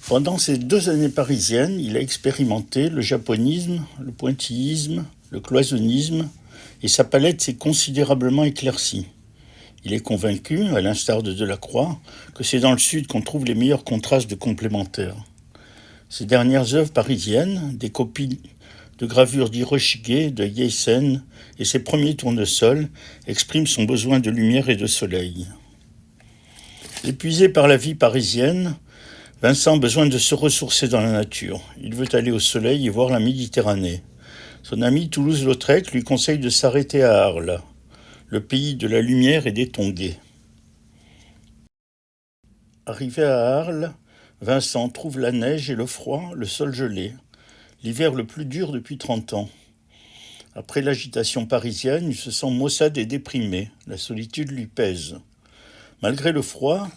Pendant ces 2 années parisiennes, il a expérimenté le japonisme, le pointillisme, le cloisonnisme, et sa palette s'est considérablement éclaircie. Il est convaincu, à l'instar de Delacroix, que c'est dans le Sud qu'on trouve les meilleurs contrastes de complémentaires. Ses dernières œuvres parisiennes, des copies de gravures d'Hiroshige, de Yeisen et ses premiers tournesols, expriment son besoin de lumière et de soleil. Épuisé par la vie parisienne, Vincent a besoin de se ressourcer dans la nature. Il veut aller au soleil et voir la Méditerranée. Son ami Toulouse-Lautrec lui conseille de s'arrêter à Arles, le pays de la lumière et des tongués. Arrivé à Arles, Vincent trouve la neige et le froid, le sol gelé. L'hiver le plus dur depuis 30 ans. Après l'agitation parisienne, il se sent maussade et déprimé. La solitude lui pèse. Malgré le froid,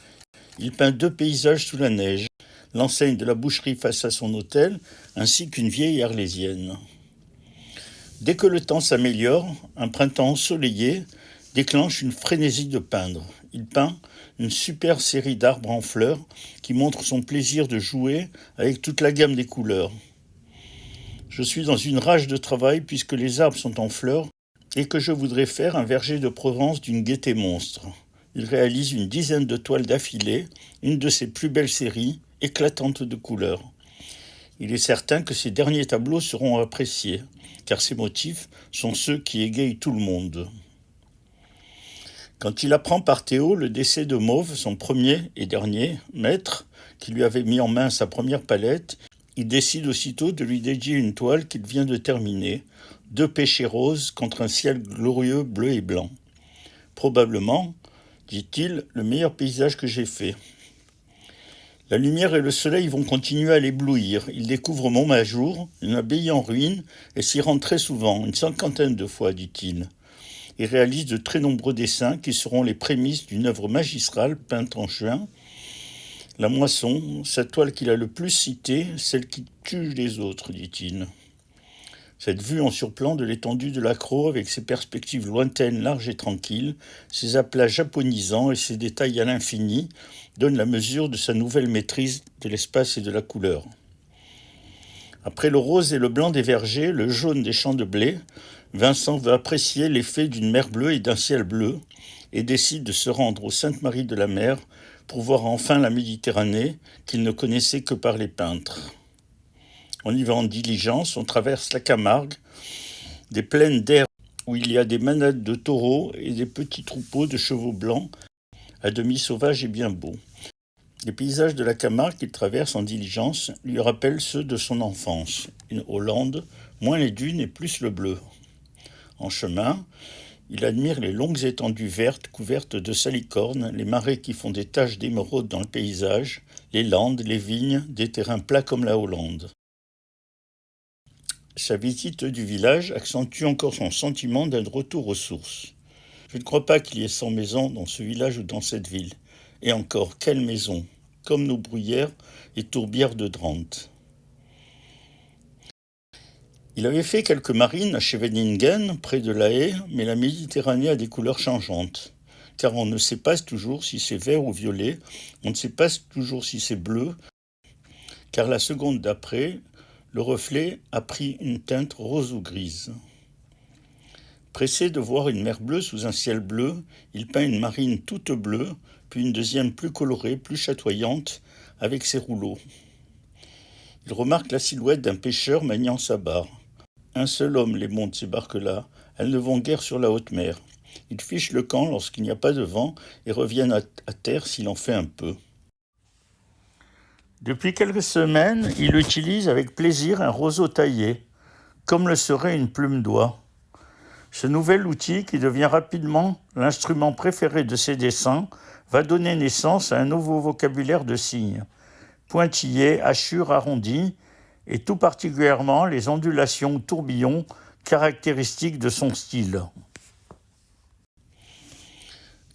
il peint 2 paysages sous la neige, l'enseigne de la boucherie face à son hôtel, ainsi qu'une vieille arlésienne. Dès que le temps s'améliore, un printemps ensoleillé déclenche une frénésie de peindre. Il peint une super série d'arbres en fleurs qui montrent son plaisir de jouer avec toute la gamme des couleurs. Je suis dans une rage de travail puisque les arbres sont en fleurs et que je voudrais faire un verger de Provence d'une gaieté monstre. Il réalise une 10aine de toiles d'affilée, une de ses plus belles séries, éclatantes de couleurs. Il est certain que ces derniers tableaux seront appréciés, car ces motifs sont ceux qui égayent tout le monde. Quand il apprend par Théo le décès de Mauve, son premier et dernier maître, qui lui avait mis en main sa première palette, il décide aussitôt de lui dédier une toile qu'il vient de terminer, 2 pêchers roses contre un ciel glorieux bleu et blanc. Probablement, dit-il, le meilleur paysage que j'ai fait. La lumière et le soleil vont continuer à l'éblouir. Il découvre Montmajour, une abbaye en ruine, et s'y rend très souvent, une 50aine de fois, dit-il. Il réalise de très nombreux dessins qui seront les prémices d'une œuvre magistrale peinte en juin. La moisson, sa toile qu'il a le plus citée, celle qui tue les autres, dit-il. Cette vue en surplomb de l'étendue de l'accro, avec ses perspectives lointaines, larges et tranquilles, ses aplats japonisants et ses détails à l'infini, donne la mesure de sa nouvelle maîtrise de l'espace et de la couleur. Après le rose et le blanc des vergers, le jaune des champs de blé, Vincent veut apprécier l'effet d'une mer bleue et d'un ciel bleu et décide de se rendre aux Saintes-Maries de la Mer pour voir enfin la Méditerranée qu'il ne connaissait que par les peintres. On y va en diligence, on traverse la Camargue, des plaines d'herbe où il y a des manades de taureaux et des petits troupeaux de chevaux blancs, à demi sauvages et bien beaux. Les paysages de la Camargue qu'il traverse en diligence lui rappellent ceux de son enfance. Une Hollande, moins les dunes et plus le bleu. En chemin, il admire les longues étendues vertes couvertes de salicornes, les marais qui font des taches d'émeraude dans le paysage, les landes, les vignes, des terrains plats comme la Hollande. Sa visite du village accentue encore son sentiment d'un retour aux sources. Je ne crois pas qu'il y ait 100 maisons dans ce village ou dans cette ville. Et encore, quelle maison, comme nos bruyères et tourbières de Drenthe. Il avait fait quelques marines à Scheveningen, près de La Haye, mais la Méditerranée a des couleurs changeantes. Car on ne sait pas toujours si c'est vert ou violet, on ne sait pas toujours si c'est bleu, car la seconde d'après, le reflet a pris une teinte rose ou grise. Pressé de voir une mer bleue sous un ciel bleu, il peint une marine toute bleue, puis une deuxième plus colorée, plus chatoyante, avec ses rouleaux. Il remarque la silhouette d'un pêcheur maniant sa barre. Un seul homme les monte, ces barques-là. Elles ne vont guère sur la haute mer. Ils fichent le camp lorsqu'il n'y a pas de vent et reviennent à terre s'il en fait un peu. Depuis quelques semaines, il utilise avec plaisir un roseau taillé, comme le serait une plume d'oie. Ce nouvel outil, qui devient rapidement l'instrument préféré de ses dessins, va donner naissance à un nouveau vocabulaire de signes. Pointillés, hachures arrondies, et tout particulièrement les ondulations ou tourbillons caractéristiques de son style.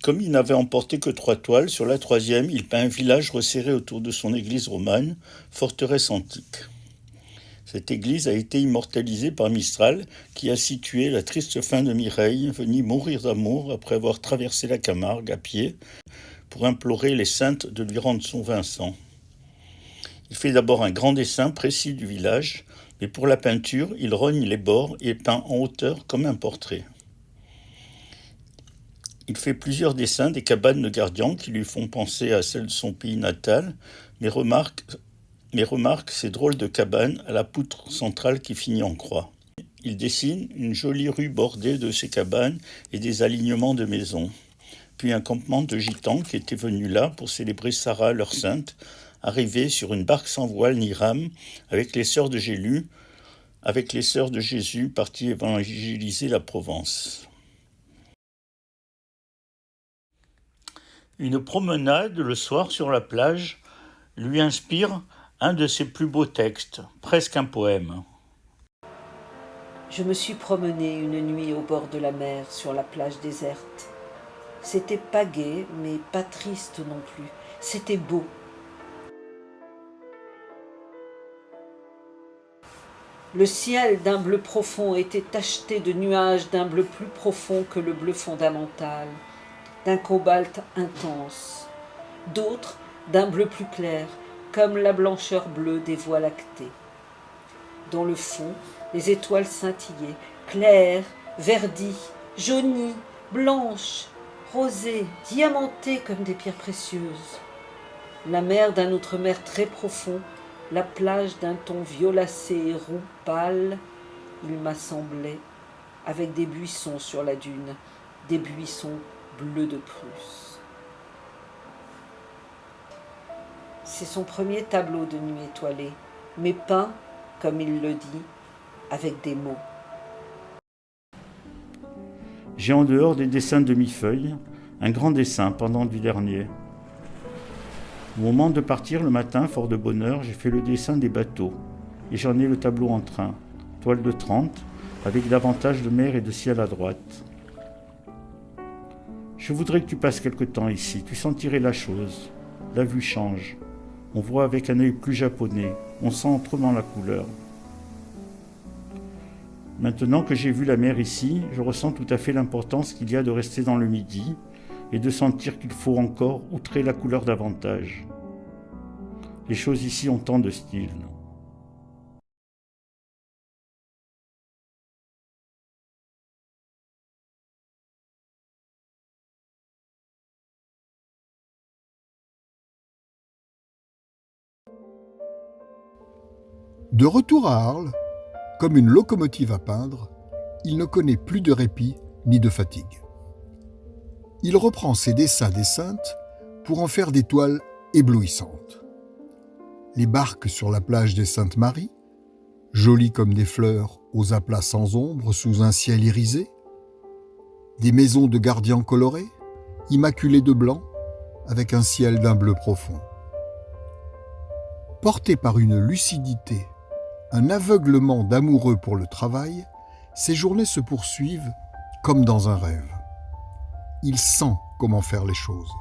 Comme il n'avait emporté que 3 toiles, sur la 3e, il peint un village resserré autour de son église romane, forteresse antique. Cette église a été immortalisée par Mistral, qui a situé la triste fin de Mireille, venue mourir d'amour après avoir traversé la Camargue à pied, pour implorer les saintes de lui rendre son Vincent. Il fait d'abord un grand dessin précis du village, mais pour la peinture, il rogne les bords et peint en hauteur comme un portrait. Il fait plusieurs dessins des cabanes de Gardiang qui lui font penser à celles de son pays natal, mais remarque ces drôles de cabanes à la poutre centrale qui finit en croix. Il dessine une jolie rue bordée de ces cabanes et des alignements de maisons. Puis un campement de gitans qui étaient venus là pour célébrer Sarah, leur sainte, arrivés sur une barque sans voile ni rame, avec les sœurs de Jésus parties évangéliser la Provence. Une promenade le soir sur la plage lui inspire un de ses plus beaux textes, presque un poème. Je me suis promenée une nuit au bord de la mer sur la plage déserte. C'était pas gai, mais pas triste non plus. C'était beau. Le ciel d'un bleu profond était tacheté de nuages d'un bleu plus profond que le bleu fondamental, d'un cobalt intense. D'autres d'un bleu plus clair, comme la blancheur bleue des voies lactées. Dans le fond, les étoiles scintillaient, claires, verdies, jaunies, blanches, rosées, diamantées comme des pierres précieuses. La mer d'un autre mer très profond, la plage d'un ton violacé et roux pâle, il m'a semblé, avec des buissons sur la dune, des buissons bleus de Prusse. C'est son premier tableau de nuit étoilée, mais peint, comme il le dit, avec des mots. J'ai en dehors des dessins demi-feuilles, un grand dessin pendant du dernier. Au moment de partir le matin, fort de bonne heure, j'ai fait le dessin des bateaux. Et j'en ai le tableau en train, toile de 30, avec davantage de mer et de ciel à droite. Je voudrais que tu passes quelque temps ici, tu sentirais la chose. La vue change. On voit avec un œil plus japonais, on sent autrement la couleur. Maintenant que j'ai vu la mer ici, je ressens tout à fait l'importance qu'il y a de rester dans le Midi et de sentir qu'il faut encore outrer la couleur davantage. Les choses ici ont tant de style. De retour à Arles, comme une locomotive à peindre, il ne connaît plus de répit ni de fatigue. Il reprend ses dessins des saintes pour en faire des toiles éblouissantes. Les barques sur la plage des Saintes-Maries, jolies comme des fleurs aux aplats sans ombre sous un ciel irisé, des maisons de gardiens colorés, immaculées de blanc, avec un ciel d'un bleu profond. Porté par une lucidité, un aveuglement d'amoureux pour le travail, ses journées se poursuivent comme dans un rêve. Il sent comment faire les choses,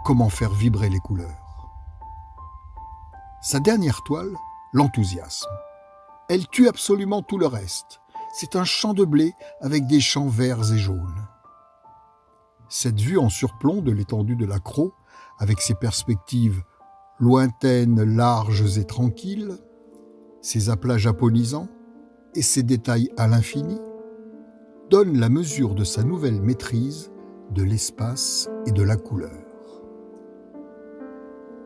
comment faire vibrer les couleurs. Sa dernière toile, l'enthousiasme. Elle tue absolument tout le reste. C'est un champ de blé avec des champs verts et jaunes. Cette vue en surplomb de l'étendue de la Crau, avec ses perspectives lointaines, larges et tranquilles, ses aplats japonisants et ses détails à l'infini, donne la mesure de sa nouvelle maîtrise de l'espace et de la couleur.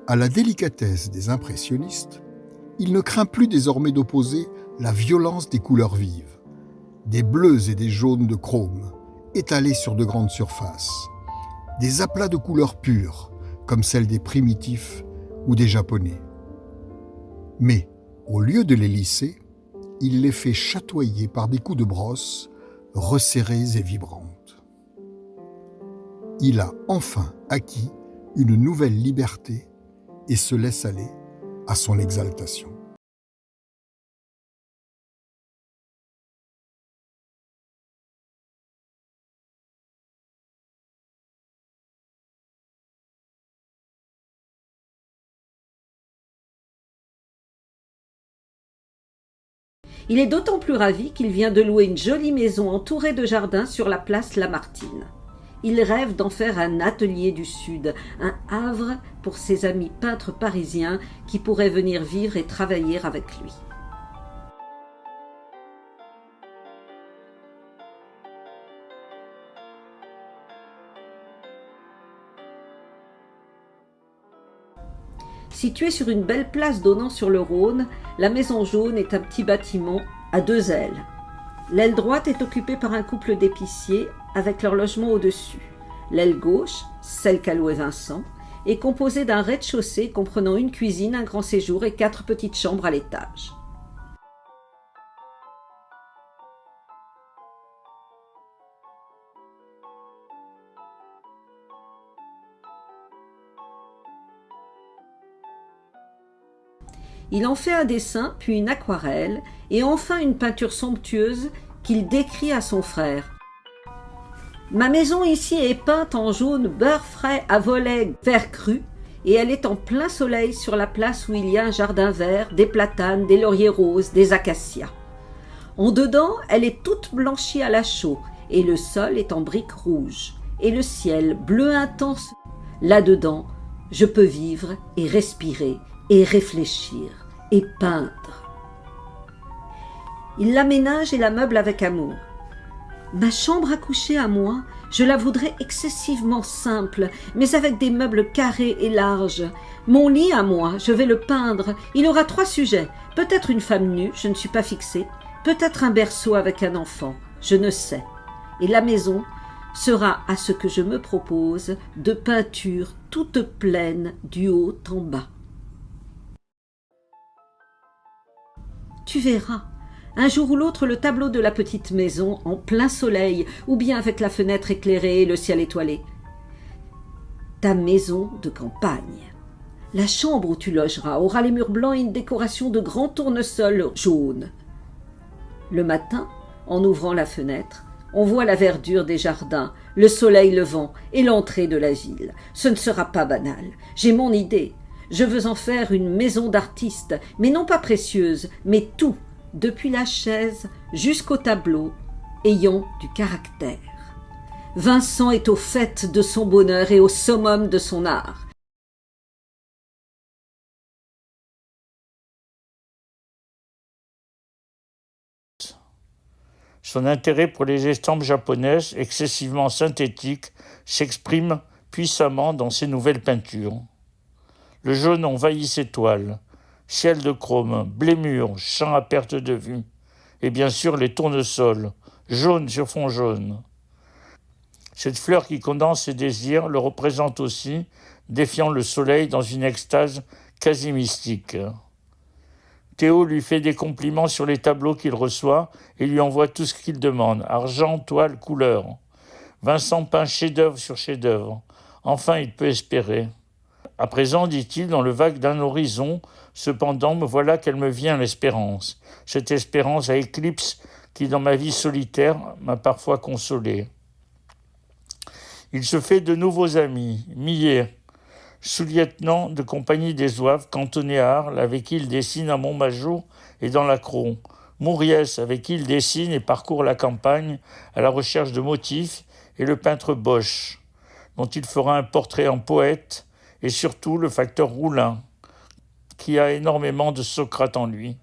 À la délicatesse des impressionnistes, il ne craint plus désormais d'opposer la violence des couleurs vives, des bleus et des jaunes de chrome, étalés sur de grandes surfaces, des aplats de couleurs pures, comme celles des primitifs ou des japonais. Mais, au lieu de les lisser, il les fait chatoyer par des coups de brosse, resserrées et vibrantes. Il a enfin acquis une nouvelle liberté et se laisse aller à son exaltation. Il est d'autant plus ravi qu'il vient de louer une jolie maison entourée de jardins sur la place Lamartine. Il rêve d'en faire un atelier du Sud, un havre pour ses amis peintres parisiens qui pourraient venir vivre et travailler avec lui. Située sur une belle place donnant sur le Rhône, la Maison Jaune est un petit bâtiment à 2 ailes. L'aile droite est occupée par un couple d'épiciers avec leur logement au-dessus. L'aile gauche, celle qu'a louée Vincent, est composée d'un rez-de-chaussée comprenant une cuisine, un grand séjour et 4 petites chambres à l'étage. Il en fait un dessin, puis une aquarelle, et enfin une peinture somptueuse qu'il décrit à son frère. Ma maison ici est peinte en jaune beurre frais à volets vert cru, et elle est en plein soleil sur la place où il y a un jardin vert, des platanes, des lauriers roses, des acacias. En dedans, elle est toute blanchie à la chaux, et le sol est en briques rouges, et le ciel bleu intense. Là-dedans, je peux vivre et respirer, et réfléchir, et peindre. Il l'aménage et la meuble avec amour. Ma chambre à coucher à moi, je la voudrais excessivement simple, mais avec des meubles carrés et larges. Mon lit à moi, je vais le peindre. Il aura 3 sujets. Peut-être une femme nue, je ne suis pas fixée. Peut-être un berceau avec un enfant, je ne sais. Et la maison sera à ce que je me propose de peinture toute pleine du haut en bas. Tu verras, un jour ou l'autre, le tableau de la petite maison en plein soleil, ou bien avec la fenêtre éclairée et le ciel étoilé. Ta maison de campagne. La chambre où tu logeras aura les murs blancs et une décoration de grands tournesols jaunes. Le matin, en ouvrant la fenêtre, on voit la verdure des jardins, le soleil levant et l'entrée de la ville. Ce ne sera pas banal. J'ai mon idée. Je veux en faire une maison d'artiste, mais non pas précieuse, mais tout, depuis la chaise jusqu'au tableau, ayant du caractère. Vincent est au fait de son bonheur et au summum de son art. Son intérêt pour les estampes japonaises, excessivement synthétiques, s'exprime puissamment dans ses nouvelles peintures. Le jaune envahit ses toiles, ciel de chrome, blémure, champ à perte de vue, et bien sûr les tournesols, jaune sur fond jaune. Cette fleur qui condense ses désirs le représente aussi, défiant le soleil dans une extase quasi mystique. Théo lui fait des compliments sur les tableaux qu'il reçoit et lui envoie tout ce qu'il demande, argent, toile, couleur. Vincent peint chef-d'œuvre sur chef-d'œuvre. Enfin, il peut espérer. À présent, dit-il, dans le vague d'un horizon, cependant, me voilà qu'elle me vient l'espérance. Cette espérance à éclipse qui, dans ma vie solitaire, m'a parfois consolé. Il se fait de nouveaux amis. Millet, sous-lieutenant de compagnie des Zouaves, cantonné à Arles, avec qui il dessine à Montmajour et dans l'Acron. Mouriès, avec qui il dessine et parcourt la campagne à la recherche de motifs, et le peintre Bosch, dont il fera un portrait en poète, et surtout le facteur Roulin, qui a énormément de Socrate en lui.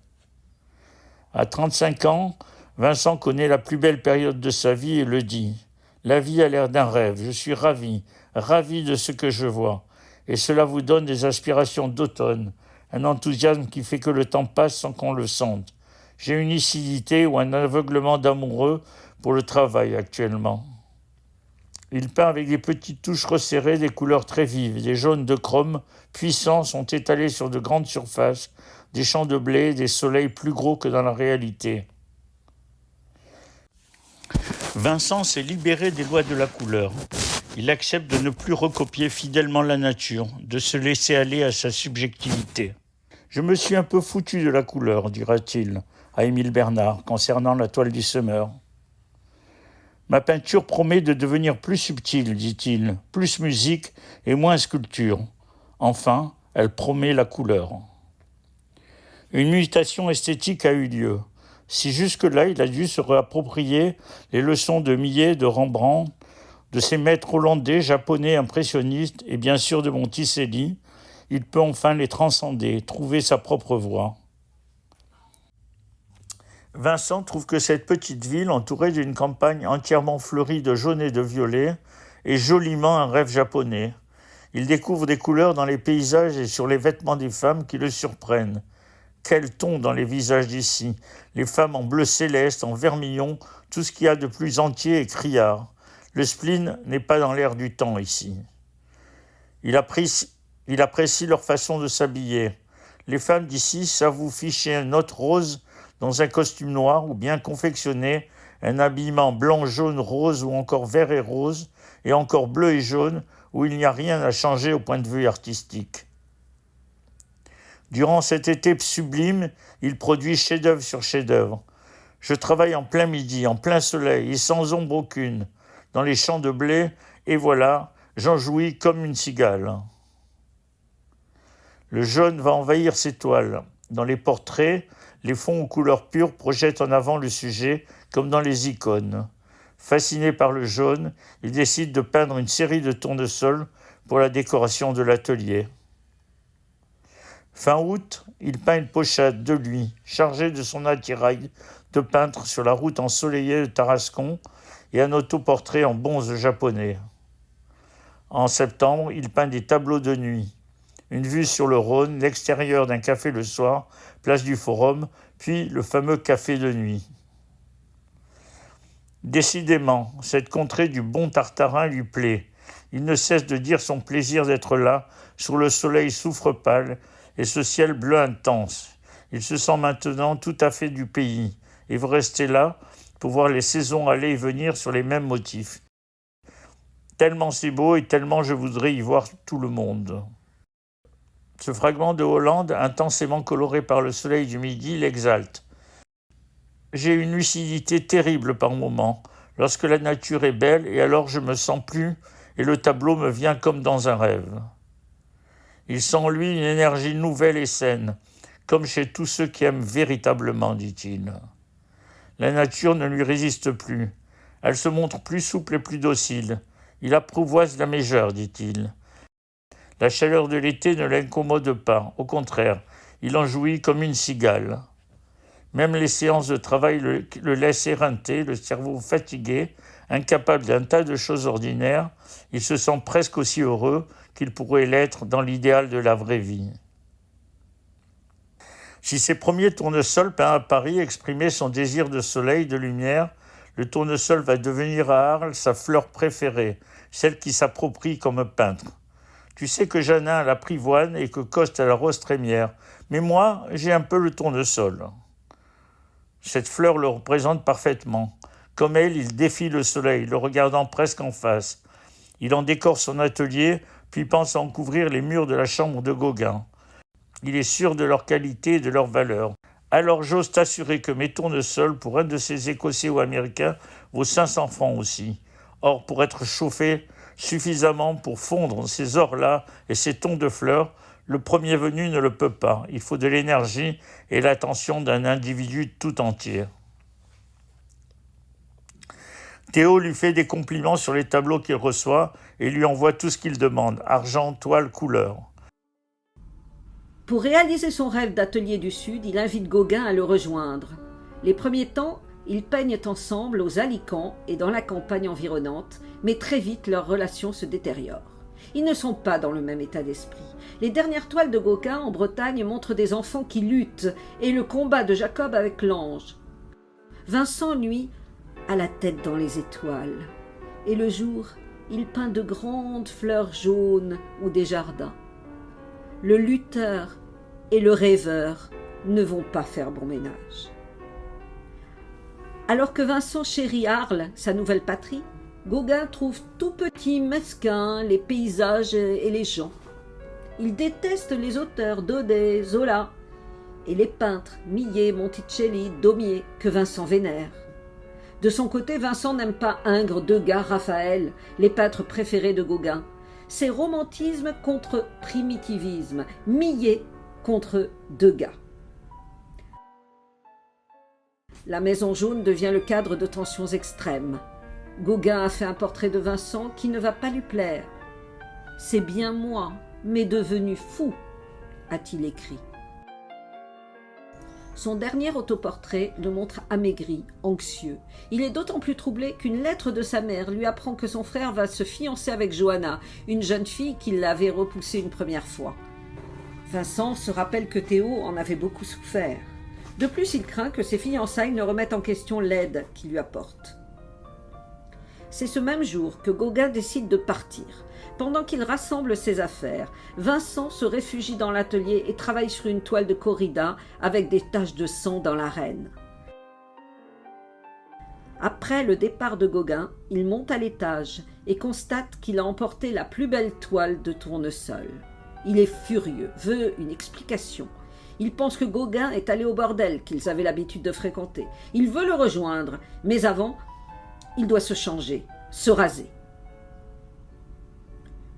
À 35 ans, Vincent connaît la plus belle période de sa vie et le dit. La vie a l'air d'un rêve, je suis ravi de ce que je vois, et cela vous donne des aspirations d'automne, un enthousiasme qui fait que le temps passe sans qu'on le sente. J'ai une lucidité ou un aveuglement d'amoureux pour le travail actuellement. Il peint avec des petites touches resserrées, des couleurs très vives, des jaunes de chrome puissants sont étalés sur de grandes surfaces, des champs de blé, des soleils plus gros que dans la réalité. Vincent s'est libéré des lois de la couleur. Il accepte de ne plus recopier fidèlement la nature, de se laisser aller à sa subjectivité. « Je me suis un peu foutu de la couleur », dira-t-il à Émile Bernard, concernant la toile du semeur. « Ma peinture promet de devenir plus subtile, dit-il, plus musique et moins sculpture. Enfin, elle promet la couleur. » Une mutation esthétique a eu lieu. Si jusque-là, il a dû se réapproprier les leçons de Millet, de Rembrandt, de ses maîtres hollandais, japonais, impressionnistes et bien sûr de Monticelli, il peut enfin les transcender, trouver sa propre voie. Vincent trouve que cette petite ville, entourée d'une campagne entièrement fleurie de jaune et de violet, est joliment un rêve japonais. Il découvre des couleurs dans les paysages et sur les vêtements des femmes qui le surprennent. Quel ton dans les visages d'ici, les femmes en bleu céleste, en vermillon, tout ce qu'il y a de plus entier et criard. Le spleen n'est pas dans l'air du temps ici. Il apprécie leur façon de s'habiller. Les femmes d'ici savent vous ficher une note rose dans un costume noir ou bien confectionner un habillement blanc, jaune, rose ou encore vert et rose et encore bleu et jaune où il n'y a rien à changer au point de vue artistique. Durant cet été sublime, il produit chef-d'œuvre sur chef-d'œuvre. Je travaille en plein midi, en plein soleil et sans ombre aucune, dans les champs de blé, et voilà, j'en jouis comme une cigale. Le jaune va envahir ses toiles. Dans les portraits, les fonds aux couleurs pures projettent en avant le sujet, comme dans les icônes. Fasciné par le jaune, il décide de peindre une série de tournesols pour la décoration de l'atelier. Fin août, il peint une pochade de lui, chargée de son attirail de peintre sur la route ensoleillée de Tarascon et un autoportrait en bonze japonais. En septembre, il peint des tableaux de nuit. Une vue sur le Rhône, l'extérieur d'un café le soir, place du Forum, puis le fameux café de nuit. Décidément, cette contrée du bon Tartarin lui plaît. Il ne cesse de dire son plaisir d'être là, sous le soleil soufre pâle et ce ciel bleu intense. Il se sent maintenant tout à fait du pays et veut rester là pour voir les saisons aller et venir sur les mêmes motifs. Tellement c'est beau et tellement je voudrais y voir tout le monde. Ce fragment de Hollande, intensément coloré par le soleil du midi, l'exalte. J'ai une lucidité terrible par moments, lorsque la nature est belle, et alors je me sens plus, et le tableau me vient comme dans un rêve. Il sent en lui une énergie nouvelle et saine, comme chez tous ceux qui aiment véritablement, dit-il. La nature ne lui résiste plus. Elle se montre plus souple et plus docile. Il apprivoise la mégeure, dit-il. La chaleur de l'été ne l'incommode pas. Au contraire, il en jouit comme une cigale. Même les séances de travail le laissent éreinter, le cerveau fatigué, incapable d'un tas de choses ordinaires. Il se sent presque aussi heureux qu'il pourrait l'être dans l'idéal de la vraie vie. Si ses premiers tournesols peints à Paris exprimaient son désir de soleil, de lumière, le tournesol va devenir à Arles sa fleur préférée, celle qui s'approprie comme peintre. Tu sais que Janin a l'apprivoine et que Coste a la rose trémière, mais moi, j'ai un peu le tournesol. Cette fleur le représente parfaitement. Comme elle, il défie le soleil, le regardant presque en face. Il en décore son atelier, puis pense à en couvrir les murs de la chambre de Gauguin. Il est sûr de leur qualité et de leur valeur. Alors j'ose t'assurer que mes tournesols, pour un de ces Écossais ou Américains, vaut 500 francs aussi. Or, pour être chauffé suffisamment pour fondre ces ors-là et ces tons de fleurs, le premier venu ne le peut pas. Il faut de l'énergie et l'attention d'un individu tout entier. Théo lui fait des compliments sur les tableaux qu'il reçoit et lui envoie tout ce qu'il demande, argent, toile, couleur. Pour réaliser son rêve d'atelier du Sud, il invite Gauguin à le rejoindre. Les premiers temps, ils peignent ensemble aux Alicants et dans la campagne environnante, mais très vite leur relation se détériore. Ils ne sont pas dans le même état d'esprit. Les dernières toiles de Gauguin en Bretagne montrent des enfants qui luttent et le combat de Jacob avec l'ange. Vincent, lui, a la tête dans les étoiles. Et le jour, il peint de grandes fleurs jaunes ou des jardins. Le lutteur et le rêveur ne vont pas faire bon ménage. Alors que Vincent chérit Arles, sa nouvelle patrie, Gauguin trouve tout petit, mesquin, les paysages et les gens. Il déteste les auteurs Daudet, Zola et les peintres Millet, Monticelli, Daumier que Vincent vénère. De son côté, Vincent n'aime pas Ingres, Degas, Raphaël, les peintres préférés de Gauguin. C'est romantisme contre primitivisme, Millet contre Degas. La maison jaune devient le cadre de tensions extrêmes. Gauguin a fait un portrait de Vincent qui ne va pas lui plaire. « C'est bien moi, mais devenu fou », a-t-il écrit. Son dernier autoportrait le montre amaigri, anxieux. Il est d'autant plus troublé qu'une lettre de sa mère lui apprend que son frère va se fiancer avec Johanna, une jeune fille qui l'avait repoussée une première fois. Vincent se rappelle que Théo en avait beaucoup souffert. De plus, il craint que ses fiançailles ne remettent en question l'aide qu'il lui apporte. C'est ce même jour que Gauguin décide de partir. Pendant qu'il rassemble ses affaires, Vincent se réfugie dans l'atelier et travaille sur une toile de corrida avec des taches de sang dans l'arène. Après le départ de Gauguin, il monte à l'étage et constate qu'il a emporté la plus belle toile de tournesol. Il est furieux, veut une explication. Il pense que Gauguin est allé au bordel qu'ils avaient l'habitude de fréquenter. Il veut le rejoindre, mais avant, il doit se changer, se raser.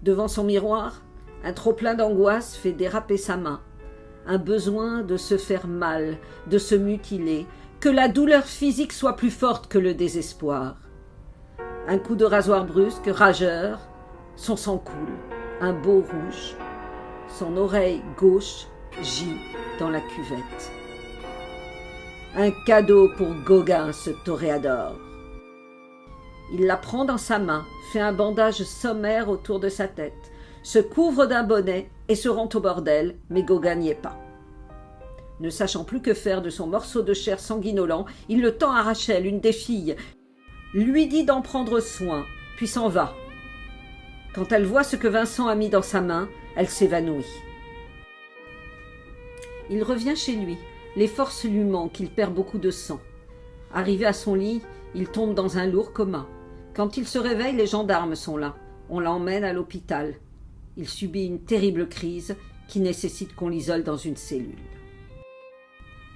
Devant son miroir, un trop-plein d'angoisse fait déraper sa main. Un besoin de se faire mal, de se mutiler, que la douleur physique soit plus forte que le désespoir. Un coup de rasoir brusque, rageur, son sang coule, un beau rouge. Son oreille gauche gît dans la cuvette. Un cadeau pour Gauguin, ce toréador. Il la prend dans sa main, fait un bandage sommaire autour de sa tête, se couvre d'un bonnet et se rend au bordel, mais Gauguin n'y est pas. Ne sachant plus que faire de son morceau de chair sanguinolent, il le tend à Rachel, une des filles, lui dit d'en prendre soin, puis s'en va. Quand elle voit ce que Vincent a mis dans sa main, elle s'évanouit. Il revient chez lui, les forces lui manquent, il perd beaucoup de sang. Arrivé à son lit, il tombe dans un lourd coma. Quand il se réveille, les gendarmes sont là. On l'emmène à l'hôpital. Il subit une terrible crise qui nécessite qu'on l'isole dans une cellule.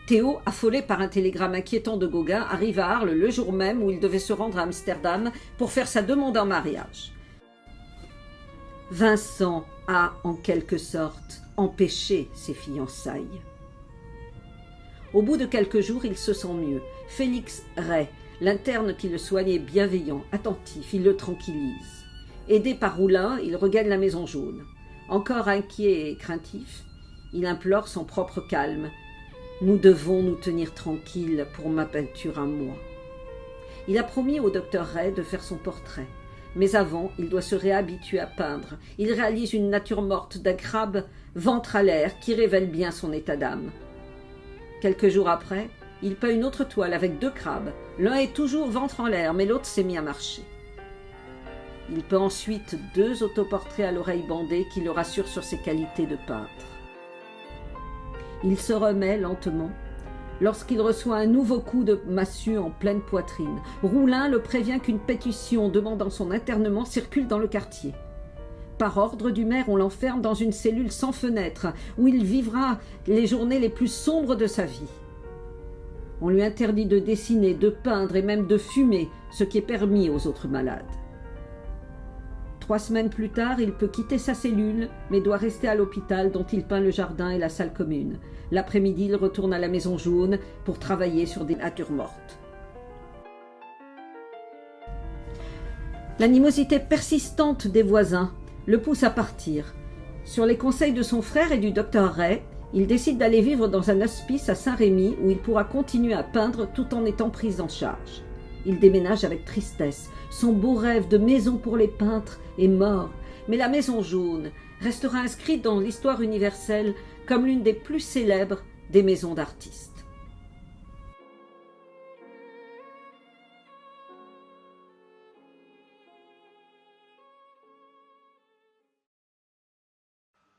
Théo, affolé par un télégramme inquiétant de Gauguin, arrive à Arles le jour même où il devait se rendre à Amsterdam pour faire sa demande en mariage. Vincent a, en quelque sorte, empêché ses fiançailles. Au bout de quelques jours, il se sent mieux. Félix Ray, l'interne qui le soignait, bienveillant, attentif, il le tranquillise. Aidé par Roulin, il regagne la maison jaune. Encore inquiet et craintif, il implore son propre calme. Nous devons nous tenir tranquilles pour ma peinture à moi. Il a promis au docteur Ray de faire son portrait. Mais avant, il doit se réhabituer à peindre. Il réalise une nature morte d'un crabe, ventre à l'air, qui révèle bien son état d'âme. Quelques jours après, il peint une autre toile avec 2 crabes. L'un est toujours ventre en l'air, mais l'autre s'est mis à marcher. Il peint ensuite 2 autoportraits à l'oreille bandée qui le rassurent sur ses qualités de peintre. Il se remet lentement lorsqu'il reçoit un nouveau coup de massue en pleine poitrine. Roulin le prévient qu'une pétition demandant son internement circule dans le quartier. Par ordre du maire, on l'enferme dans une cellule sans fenêtre où il vivra les journées les plus sombres de sa vie. On lui interdit de dessiner, de peindre et même de fumer, ce qui est permis aux autres malades. 3 semaines plus tard, il peut quitter sa cellule, mais doit rester à l'hôpital dont il peint le jardin et la salle commune. L'après-midi, il retourne à la maison jaune pour travailler sur des natures mortes. L'animosité persistante des voisins le pousse à partir. Sur les conseils de son frère et du docteur Ray, il décide d'aller vivre dans un hospice à Saint-Rémy où il pourra continuer à peindre tout en étant pris en charge. Il déménage avec tristesse. Son beau rêve de maison pour les peintres est mort, mais la maison jaune restera inscrite dans l'histoire universelle comme l'une des plus célèbres des maisons d'artistes.